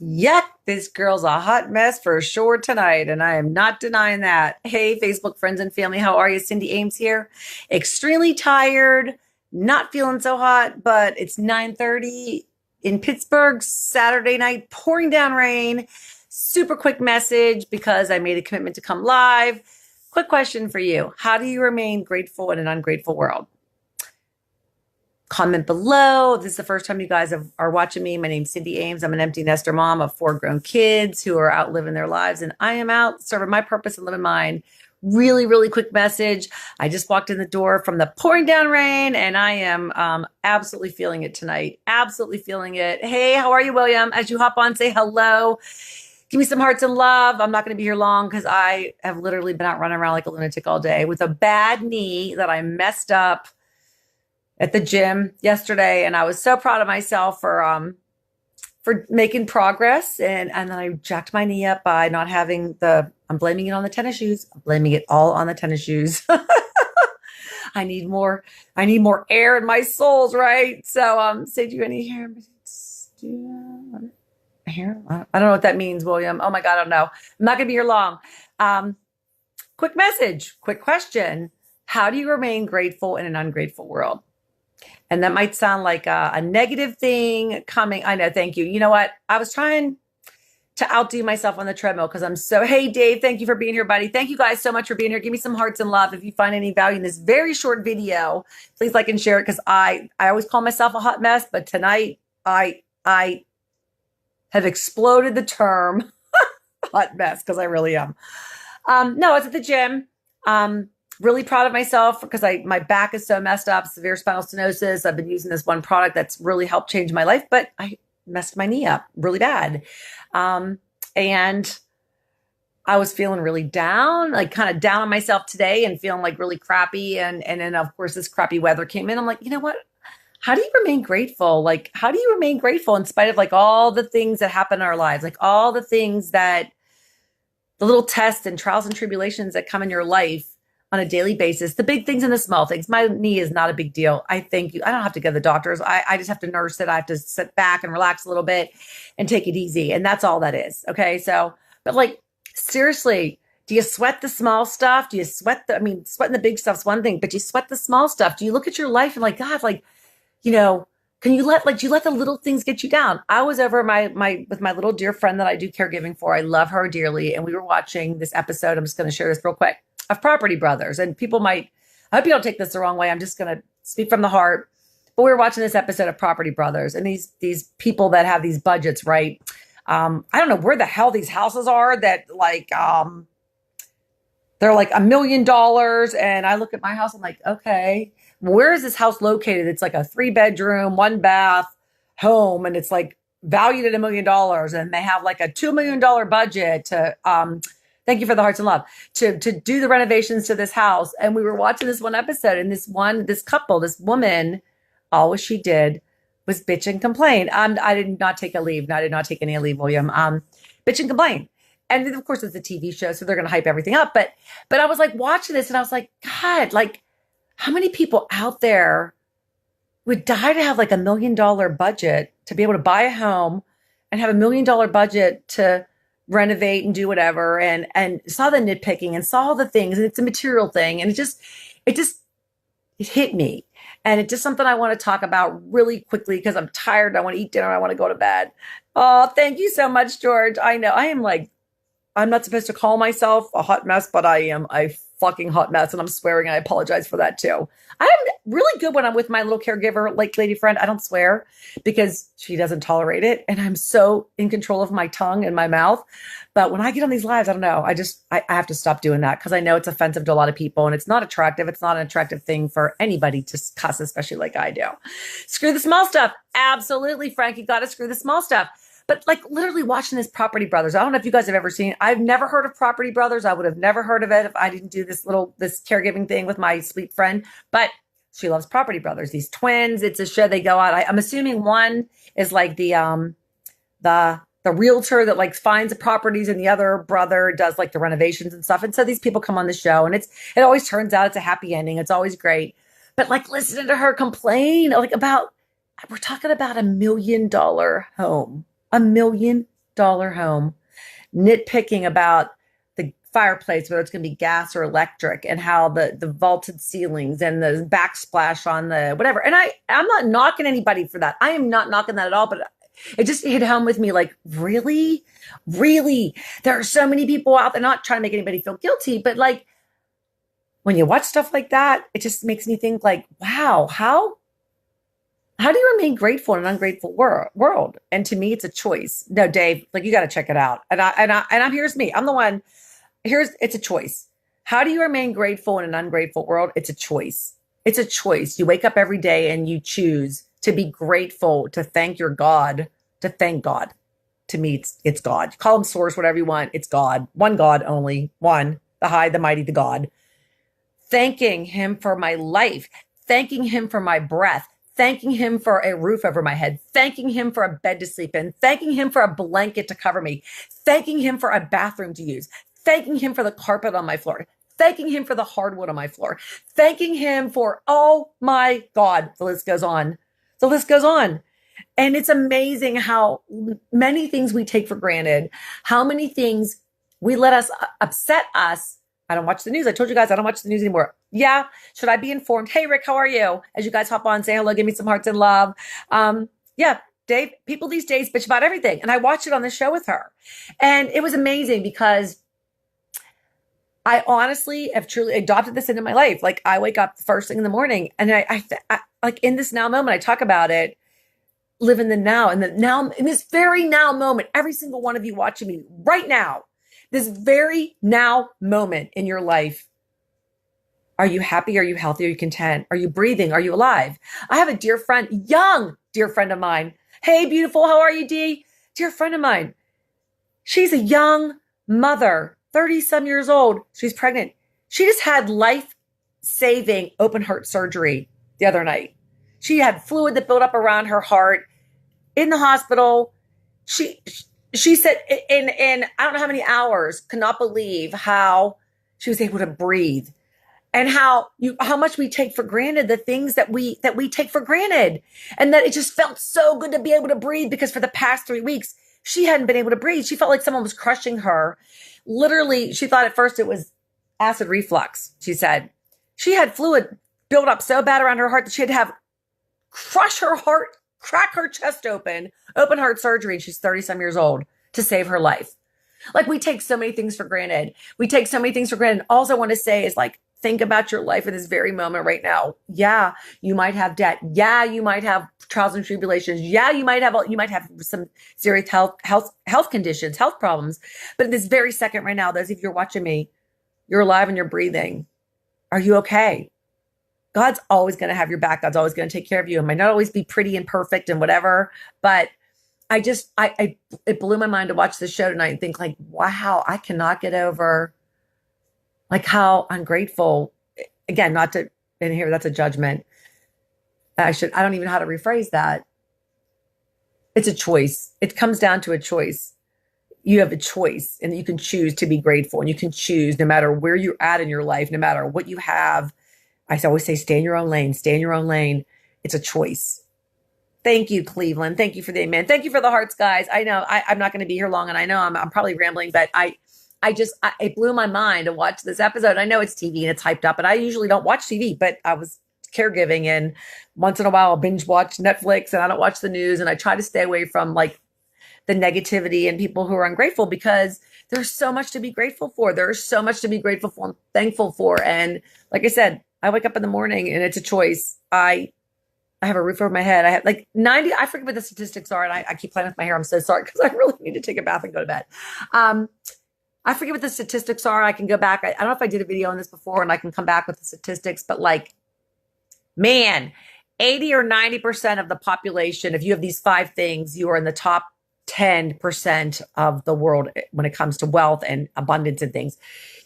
Yuck, this girl's a hot mess for sure tonight, and I am not denying that. Hey, Facebook friends and family, how are you? Cindy Ames here. Extremely tired, not feeling so hot, but it's 9:30 in Pittsburgh, Saturday night, pouring down rain. Super quick message because I made a commitment to come live. Quick question for you. How do you remain grateful in an ungrateful world? Comment below. If this is the first time you guys are watching me. My name's Cindy Ames. I'm an empty nester mom of 4 grown kids who are out living their lives, and I am out serving my purpose and living mine. Really, really quick message. I just walked in the door from the pouring down rain, and I am absolutely feeling it tonight. Absolutely feeling it. Hey, how are you, William? As you hop on, say hello. Give me some hearts and love. I'm not going to be here long because I have literally been out running around like a lunatic all day with a bad knee that I messed up at the gym yesterday, and I was so proud of myself for making progress. And then I jacked my knee up by not having I'm blaming it on the tennis shoes. I'm blaming it all on the tennis shoes. I need more air in my soles, right? So say, do you any hair? Hair? I don't know what that means, William. Oh my God, I don't know. I'm not gonna be here long. Quick message, quick question. How do you remain grateful in an ungrateful world? And that might sound like a negative thing coming. I know. Thank you. You know what? I was trying to outdo myself on the treadmill because hey, Dave, thank you for being here, buddy. Thank you guys so much for being here. Give me some hearts and love. If you find any value in this very short video, please like and share it because I always call myself a hot mess. But tonight I have exploded the term hot mess because I really am. No, I was at the gym. Really proud of myself because my back is so messed up, severe spinal stenosis. I've been using this one product that's really helped change my life, but I messed my knee up really bad. And I was feeling really down, like kind of down on myself today and feeling like really crappy. And then of course this crappy weather came in. I'm like, you know what? How do you remain grateful? Like, how do you remain grateful in spite of like all the things that happen in our lives? Like all the things the little tests and trials and tribulations that come in your life on a daily basis, the big things and the small things. My knee is not a big deal. I thank you. I don't have to go to the doctors. I just have to nurse it. I have to sit back and relax a little bit and take it easy. And that's all that is. Okay. So, but like, seriously, do you sweat the small stuff? Do you sweating the big stuff's one thing, but do you sweat the small stuff? Do you look at your life and like, God, like, do you let the little things get you down? I was over with my little dear friend that I do caregiving for. I love her dearly. And we were watching this episode. I'm just going to share this real quick of Property Brothers. And I hope you don't take this the wrong way. I'm just going to speak from the heart. But we were watching this episode of Property Brothers and these people that have these budgets, right? I don't know where the hell these houses are that like, they're like $1 million. And I look at my house, I'm like, okay, where is this house located? It's like a 3-bedroom, 1-bath home. And it's like valued at $1 million. And they have like a $2 million budget to, thank you for the hearts and love to do the renovations to this house. And we were watching this one episode and this woman, all she did was bitch and complain. I did not take a leave. No, I did not take any leave, William. Bitch and complain. And then of course it's a TV show, so they're going to hype everything up. But I was like watching this and I was like, God, like how many people out there would die to have like $1 million budget to be able to buy a home and have $1 million budget to renovate and do whatever, and saw the nitpicking and saw all the things, and it's a material thing, and it hit me, and it's just something I want to talk about really quickly because I'm tired. I want to eat dinner. I want to go to bed. Oh, thank you so much, George. I know I'm not supposed to call myself a hot mess, but I am a fucking hot mess, and I'm swearing. I apologize for that too. I'm really good when I'm with my little caregiver, like lady friend. I don't swear because she doesn't tolerate it, and I'm so in control of my tongue and my mouth. But when I get on these lives, I don't know. I have to stop doing that because I know it's offensive to a lot of people, and it's not attractive. It's not an attractive thing for anybody to cuss, especially like I do. Screw the small stuff. Absolutely, Frank. You got to screw the small stuff. But like literally watching this Property Brothers. I don't know if you guys have ever seen it. I've never heard of Property Brothers. I would have never heard of it if I didn't do this caregiving thing with my sweet friend. But she loves Property Brothers. These twins. It's a show they go out. I'm assuming one is like the realtor that like finds the properties, and the other brother does like the renovations and stuff. And so these people come on the show, and it always turns out it's a happy ending. It's always great. But like listening to her complain, like we're talking about $1 million home. $1 million. home, nitpicking about the fireplace, whether it's going to be gas or electric, and how the vaulted ceilings and the backsplash on the whatever. And I'm not knocking anybody for that. I am not knocking that at all, but it just hit home with me like, really? Really? There are so many people out there, not trying to make anybody feel guilty, but like when you watch stuff like that, it just makes me think like, wow, how do you remain grateful in an ungrateful world? And to me, it's a choice. No, Dave, like you got to check it out. And here's me. I'm the one. It's a choice. How do you remain grateful in an ungrateful world? It's a choice. It's a choice. You wake up every day and you choose to be grateful, to thank your God, to thank God. To me, it's God. Call him source, whatever you want. It's God. One God only. One, the high, the mighty, the God. Thanking him for my life. Thanking him for my breath. Thanking him for a roof over my head, thanking him for a bed to sleep in, thanking him for a blanket to cover me, thanking him for a bathroom to use, thanking him for the carpet on my floor, thanking him for the hardwood on my floor, thanking him for, oh my God, the list goes on. The list goes on. And it's amazing how many things we take for granted, how many things we let us upset us. I don't watch the news. I told you guys I don't watch the news anymore. Yeah. Should I be informed? Hey, Rick, how are you? As you guys hop on, say hello, give me some hearts and love. Yeah, Dave, people these days bitch about everything. And I watched it on the show with her. And it was amazing because I honestly have truly adopted this into my life. Like I wake up the first thing in the morning and I like in this now moment, I talk about it, live in the now, and the now, in this very now moment, every single one of you watching me right now, this very now moment in your life. Are you happy? Are you healthy? Are you content? Are you breathing? Are you alive? I have a dear friend, young dear friend of mine. Hey, beautiful. How are you, Dee? Dear friend of mine. She's a young mother, 30 some years old. She's pregnant. She just had life-saving open heart surgery the other night. She had fluid that built up around her heart in the hospital. She said in I don't know how many hours, could not believe how she was able to breathe and how much we take for granted the things that we take for granted. And that it just felt so good to be able to breathe because for the past 3 weeks, she hadn't been able to breathe. She felt like someone was crushing her. Literally, she thought at first it was acid reflux. She said she had fluid built up so bad around her heart that she had to have crush her heart, crack her chest open heart surgery. And she's 30 some years old to save her life. Like we take so many things for granted. All I want to say is like, think about your life in this very moment right now. Yeah, you might have debt. Yeah, you might have trials and tribulations. Yeah, you might have some serious health conditions, health problems. But in this very second right now, those of you who are watching me, you're alive and you're breathing. Are you okay? God's always going to have your back. God's always going to take care of you. It might not always be pretty and perfect and whatever, but it blew my mind to watch this show tonight and think like, wow, I cannot get over like how ungrateful, again, not to in here, that's a judgment. I don't even know how to rephrase that. It's a choice. It comes down to a choice. You have a choice and you can choose to be grateful and you can choose no matter where you're at in your life, no matter what you have. I always say, stay in your own lane, stay in your own lane. It's a choice. Thank you, Cleveland. Thank you for the amen. Thank you for the hearts, guys. I know I'm not going to be here long and I know I'm probably rambling, but it blew my mind to watch this episode. I know it's TV and it's hyped up, and I usually don't watch TV, but I was caregiving and once in a while I'll binge watch Netflix and I don't watch the news and I try to stay away from like the negativity and people who are ungrateful because there's so much to be grateful for. There's so much to be grateful for and thankful for. And like I said, I wake up in the morning and it's a choice. I have a roof over my head. I have like 90, I forget what the statistics are. And I keep playing with my hair. I'm so sorry because I really need to take a bath and go to bed. I forget what the statistics are. I can go back. I don't know if I did a video on this before and I can come back with the statistics, but like, man, 80 or 90% of the population, if you have these 5 things, you are in the top 10% of the world when it comes to wealth and abundance and things.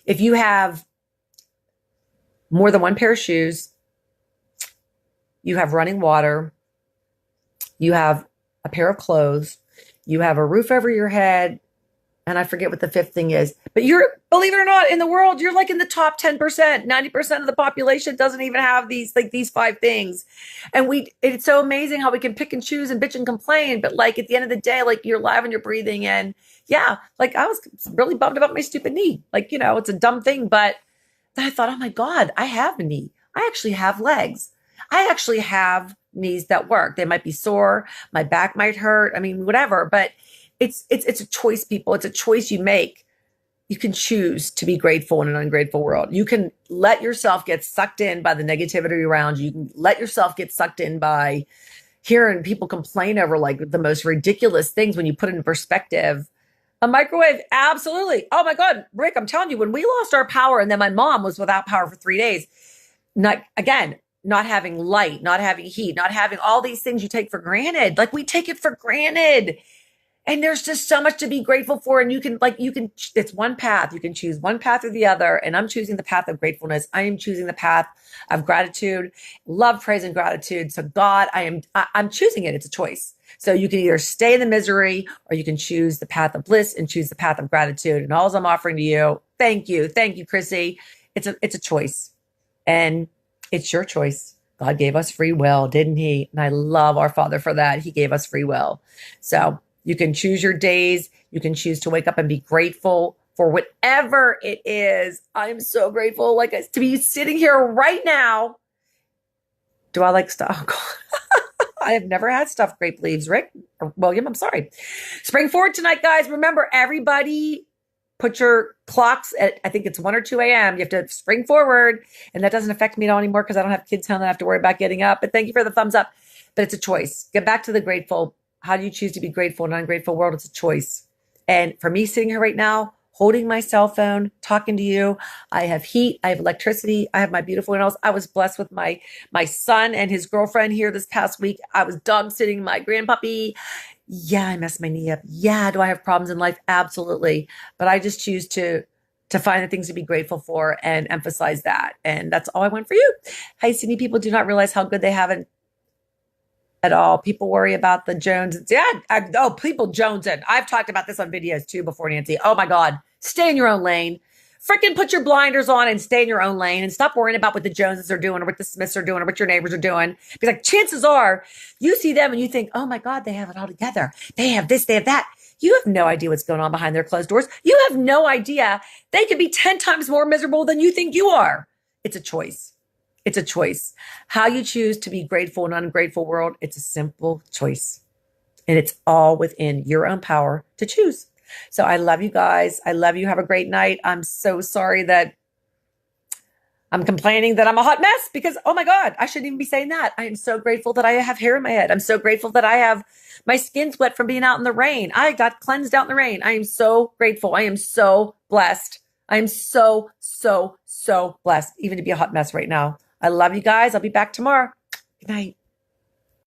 If you have more than one pair of shoes, you have running water, you have a pair of clothes, you have a roof over your head, And I forget what the fifth thing is. But believe it or not, in the world, you're like in the top 10%. 90% of the population doesn't even have these five things. And it's so amazing how we can pick and choose and bitch and complain. But like at the end of the day, like you're alive and you're breathing. And yeah, like I was really bummed about my stupid knee. Like, it's a dumb thing. But then I thought, oh my God, I have a knee. I actually have legs. I actually have knees that work. They might be sore. My back might hurt. I mean, whatever. But it's a choice, people. It's a choice you make. You can choose to be grateful in an ungrateful world. You can let yourself get sucked in by the negativity around you. You can let yourself get sucked in by hearing people complain over like the most ridiculous things when you put it in perspective. A microwave, absolutely. Oh my God, Rick, I'm telling you, when we lost our power and then my mom was without power for 3 days, not having light, not having heat, not having all these things you take for granted. Like we take it for granted. And there's just so much to be grateful for. And it's one path. You can choose one path or the other. And I'm choosing the path of gratefulness. I am choosing the path of gratitude, love, praise, and gratitude. So God, I'm choosing it. It's a choice. So you can either stay in the misery or you can choose the path of bliss and choose the path of gratitude. And all I'm offering to you, thank you, Chrissy. It's a choice. And it's your choice. God gave us free will, didn't he? And I love our Father for that. He gave us free will. So you can choose your days. You can choose to wake up and be grateful for whatever it is. I'm so grateful to be sitting here right now. Do I like stuff? Oh, God. I have never had stuffed grape leaves, Rick or William. I'm sorry. Spring forward tonight, guys. Remember, everybody put your clocks at, I think it's 1 or 2 a.m. You have to spring forward. And that doesn't affect me at all anymore because I don't have kids home that I have to worry about getting up. But thank you for the thumbs up. But it's a choice. Get back to the grateful. How do you choose to be grateful in an ungrateful world? It's a choice. And for me sitting here right now, holding my cell phone, talking to you, I have heat, I have electricity, I have my beautiful animals. I was blessed with my son and his girlfriend here this past week. I was dog sitting my grandpuppy. Yeah, I messed my knee up. Yeah, do I have problems in life? Absolutely. But I just choose to find the things to be grateful for and emphasize that. And that's all I want for you. Hi, Sydney. People do not realize how good they have it at all. People worry about the Joneses. Yeah, people Jonesing. I've talked about this on videos too before, Nancy. Oh my God. Stay in your own lane. Freaking put your blinders on and stay in your own lane and stop worrying about what the Joneses are doing or what the Smiths are doing or what your neighbors are doing. Because like chances are you see them and you think, oh my God, they have it all together. They have this, they have that. You have no idea what's going on behind their closed doors. You have no idea. They could be 10 times more miserable than you think you are. It's a choice. It's a choice. How you choose to be grateful in an ungrateful world, it's a simple choice. And it's all within your own power to choose. So I love you guys. I love you. Have a great night. I'm so sorry that I'm complaining that I'm a hot mess because, oh my God, I shouldn't even be saying that. I am so grateful that I have hair in my head. I'm so grateful that my skin's wet from being out in the rain. I got cleansed out in the rain. I am so grateful. I am so blessed. I am so, so, so blessed even to be a hot mess right now. I love you guys. I'll be back tomorrow. Good night.